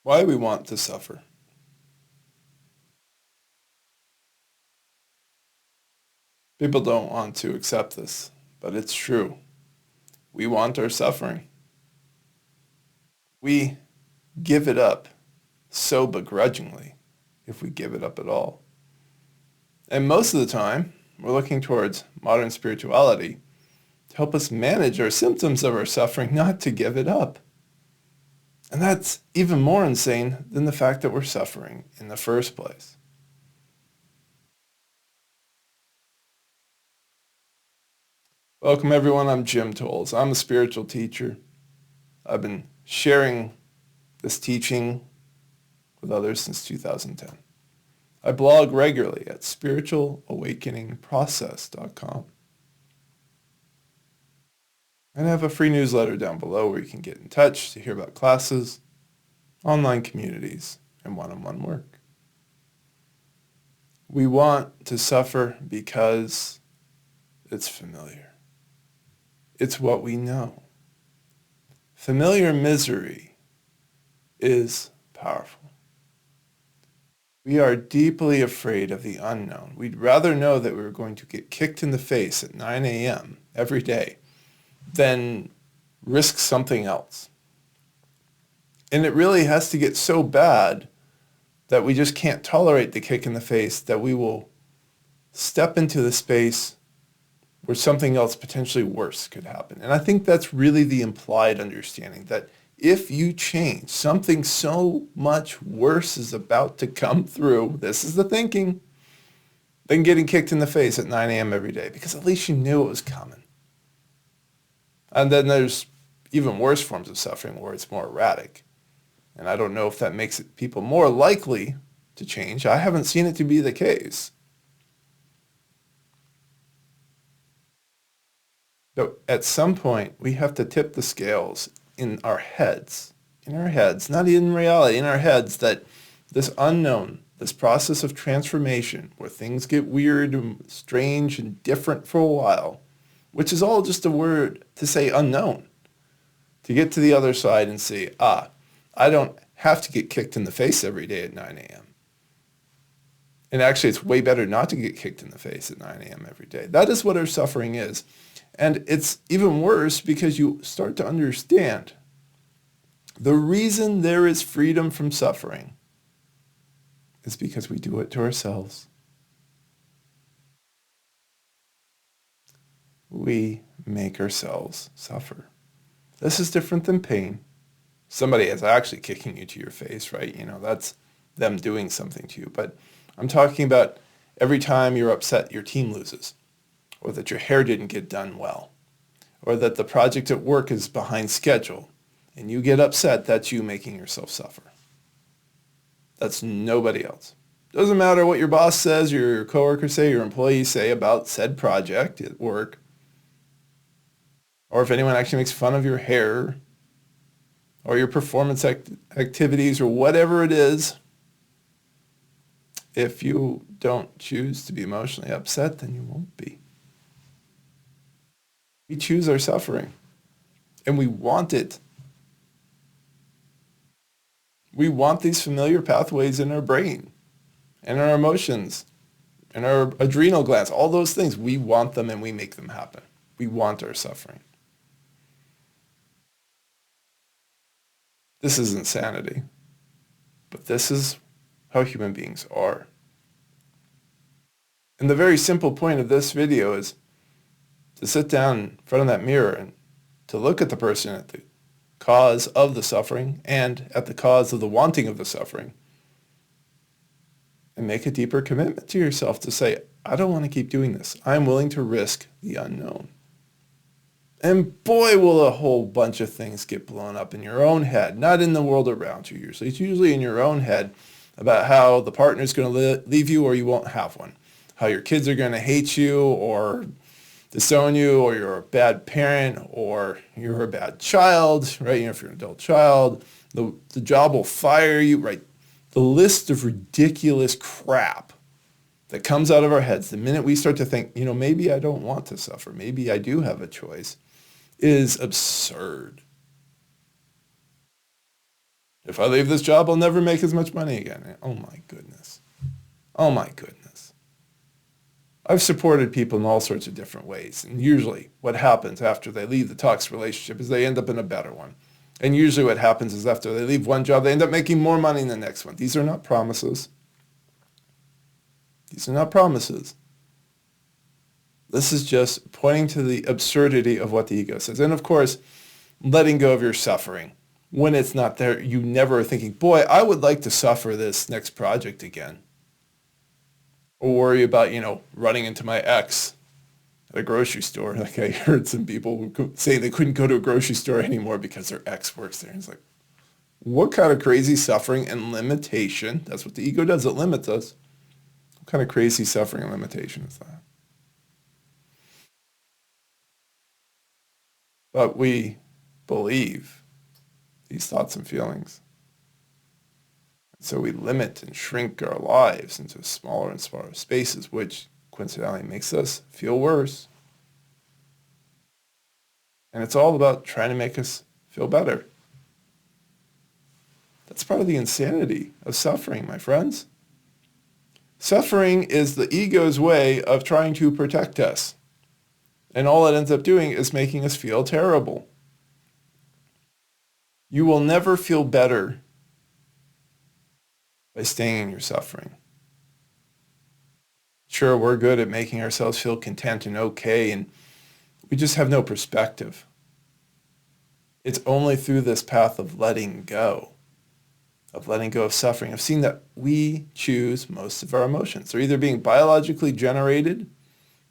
Why we want to suffer. People don't want to accept this, but it's true. We want our suffering. We give it up so begrudgingly, if we give it up at all. And most of the time, we're looking towards modern spirituality to help us manage our symptoms of our suffering, not to give it up. And that's even more insane than the fact that we're suffering in the first place. Welcome everyone, I'm Jim Tolles. I'm a spiritual teacher. I've been sharing this teaching with others since 2010. I blog regularly at spiritualawakeningprocess.com. And I have a free newsletter down below where you can get in touch to hear about classes, online communities, and one-on-one work. We want to suffer because it's familiar. It's what we know. Familiar misery is powerful. We are deeply afraid of the unknown. We'd rather know that we're going to get kicked in the face at 9 a.m. every day than risk something else. And it really has to get so bad that we just can't tolerate the kick in the face that we will step into the space where something else potentially worse could happen. And I think that's really the implied understanding, that if you change, something so much worse is about to come through, this is the thinking, than getting kicked in the face at 9 a.m. every day, because at least you knew it was coming. And then there's even worse forms of suffering where it's more erratic. And I don't know if that makes it people more likely to change. I haven't seen it to be the case. So at some point, we have to tip the scales in our heads, not in reality, in our heads, that this unknown, this process of transformation where things get weird and strange and different for a while, which is all just a word to say unknown, to get to the other side and say, I don't have to get kicked in the face every day at 9 a.m. And actually, it's way better not to get kicked in the face at 9 a.m. every day. That is what our suffering is. And it's even worse because you start to understand the reason there is freedom from suffering is because we do it to ourselves. We make ourselves suffer. This is different than pain. Somebody is actually kicking you to your face, right? That's them doing something to you. But I'm talking about every time you're upset your team loses, or that your hair didn't get done well, or that the project at work is behind schedule, and you get upset. That's you making yourself suffer. That's nobody else. Doesn't matter what your boss says, your coworkers say, your employees say about said project at work, or if anyone actually makes fun of your hair, or your performance activities, or whatever it is. If you don't choose to be emotionally upset, then you won't be. We choose our suffering, and we want it. We want these familiar pathways in our brain, and our emotions, and our adrenal glands, all those things. We want them, and we make them happen. We want our suffering. This is insanity, but this is how human beings are. And the very simple point of this video is to sit down in front of that mirror and to look at the person at the cause of the suffering and at the cause of the wanting of the suffering, and make a deeper commitment to yourself to say, I don't want to keep doing this. I'm willing to risk the unknown. And boy, will a whole bunch of things get blown up in your own head, not in the world around you usually. It's usually in your own head about how the partner's going to leave you or you won't have one, how your kids are going to hate you or disown you, or you're a bad parent, or you're a bad child, right? If you're an adult child, the job will fire you, right? The list of ridiculous crap that comes out of our heads the minute we start to think, maybe I don't want to suffer, maybe I do have a choice, is absurd. If I leave this job, I'll never make as much money again. Oh my goodness. Oh my goodness. I've supported people in all sorts of different ways. And usually what happens after they leave the toxic relationship is they end up in a better one. And usually what happens is after they leave one job, they end up making more money in the next one. These are not promises. These are not promises. This is just pointing to the absurdity of what the ego says. And of course, letting go of your suffering. When it's not there, you never are thinking, boy, I would like to suffer this next project again. Or worry about, running into my ex at a grocery store. Like I heard some people saying they couldn't go to a grocery store anymore because their ex works there. And it's like, what kind of crazy suffering and limitation? That's what the ego does. It limits us. What kind of crazy suffering and limitation is that? But we believe these thoughts and feelings. So we limit and shrink our lives into smaller and smaller spaces, which coincidentally makes us feel worse. And it's all about trying to make us feel better. That's part of the insanity of suffering, my friends. Suffering is the ego's way of trying to protect us. And all it ends up doing is making us feel terrible. You will never feel better by staying in your suffering. Sure, we're good at making ourselves feel content and okay, and we just have no perspective. It's only through this path of letting go of suffering, of seeing that we choose most of our emotions. They're either being biologically generated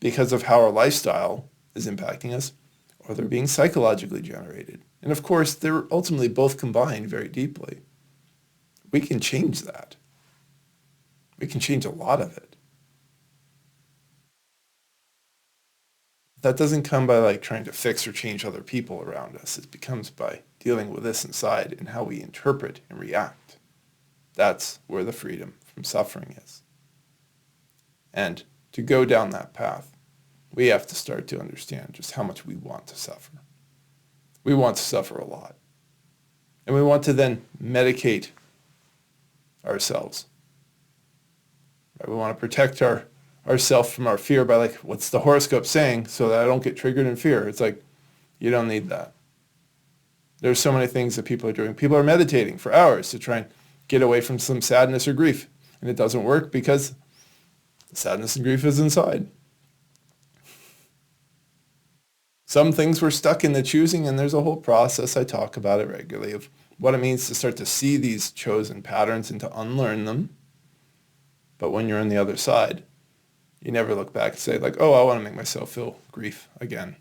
because of how our lifestyle is impacting us, or they're being psychologically generated. And of course, they're ultimately both combined very deeply. We can change that. We can change a lot of it. That doesn't come by trying to fix or change other people around us. It becomes by dealing with this inside and how we interpret and react. That's where the freedom from suffering is. And to go down that path, we have to start to understand just how much we want to suffer. We want to suffer a lot. And we want to then medicate ourselves. Right? We want to protect ourselves from our fear by what's the horoscope saying so that I don't get triggered in fear. It's you don't need that. There's so many things that people are doing. People are meditating for hours to try and get away from some sadness or grief. And it doesn't work because the sadness and grief is inside. Some things we're stuck in the choosing, and there's a whole process, I talk about it regularly, of what it means to start to see these chosen patterns and to unlearn them. But when you're on the other side, you never look back and say oh, I want to make myself feel grief again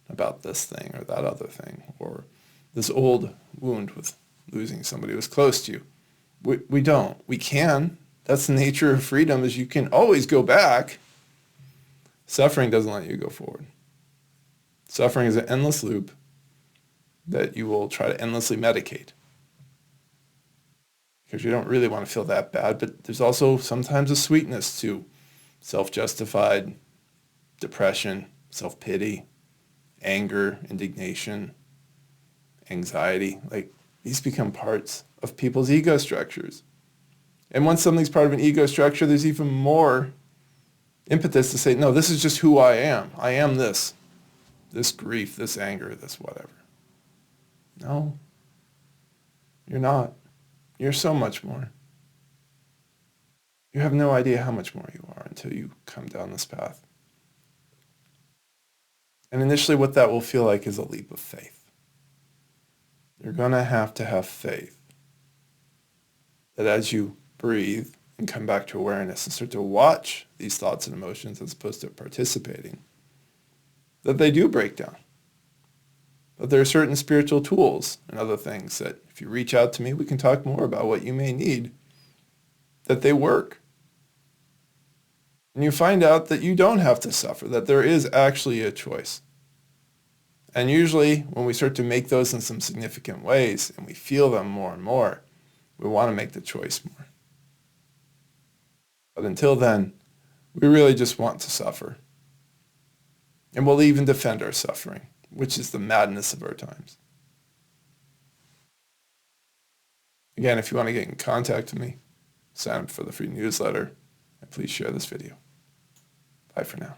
about this thing or that other thing, or this old wound with losing somebody who was close to you. We don't. We can. That's the nature of freedom, is you can always go back. Suffering doesn't let you go forward. Suffering is an endless loop that you will try to endlessly medicate because you don't really want to feel that bad. But there's also sometimes a sweetness to self-justified depression, self-pity, anger, indignation, anxiety. These become parts of people's ego structures. And once something's part of an ego structure, there's even more impetus to say, no, this is just who I am. I am this grief, this anger, this whatever. No, you're not. You're so much more. You have no idea how much more you are until you come down this path. And initially what that will feel like is a leap of faith. You're going to have faith that as you breathe and come back to awareness and start to watch these thoughts and emotions as opposed to participating, that they do break down. But there are certain spiritual tools and other things that if you reach out to me, we can talk more about what you may need, that they work. And you find out that you don't have to suffer, that there is actually a choice. And usually when we start to make those in some significant ways and we feel them more and more, we want to make the choice more. But until then, we really just want to suffer. And we'll even defend our suffering, which is the madness of our times. Again, if you want to get in contact with me, sign up for the free newsletter, and please share this video. Bye for now.